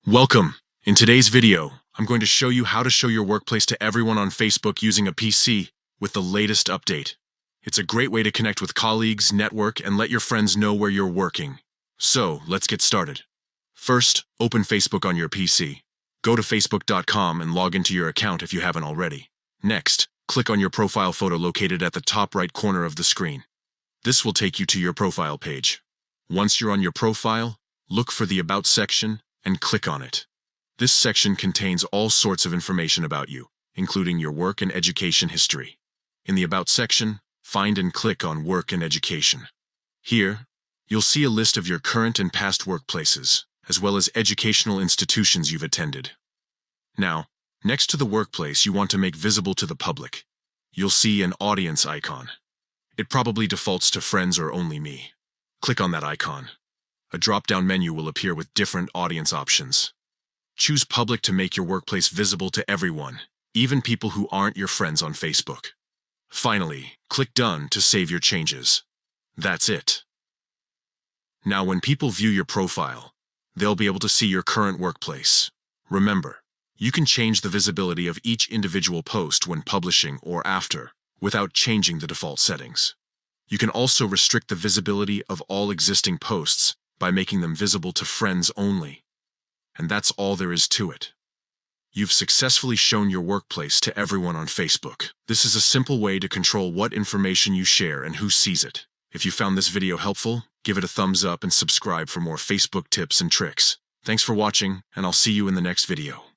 Welcome. In today's video, I'm going to show you how to show your workplace to everyone on Facebook using a PC with the latest update. It's a great way to connect with colleagues, network, and let your friends know where you're working. So, let's get started. First, open Facebook on your PC. Go to facebook.com and log into your account if you haven't already. Next, click on your profile photo located at the top right corner of the screen. This will take you to your profile page. Once you're on your profile, look for the About section and click on it. This section contains all sorts of information about you, including your work and education history. In the About section, find and click on Work and Education. Here, you'll see a list of your current and past workplaces, as well as educational institutions you've attended. Now, next to the workplace you want to make visible to the public, you'll see an audience icon. It probably defaults to Friends or Only Me. Click on that icon. A drop-down menu will appear with different audience options. Choose Public to make your workplace visible to everyone, even people who aren't your friends on Facebook. Finally, click Done to save your changes. That's it. Now, when people view your profile, they'll be able to see your current workplace. Remember, you can change the visibility of each individual post when publishing or after, without changing the default settings. You can also restrict the visibility of all existing posts by making them visible to friends only. And that's all there is to it. You've successfully shown your workplace to everyone on Facebook. This is a simple way to control what information you share and who sees it. If you found this video helpful, give it a thumbs up and subscribe for more Facebook tips and tricks. Thanks for watching, and I'll see you in the next video.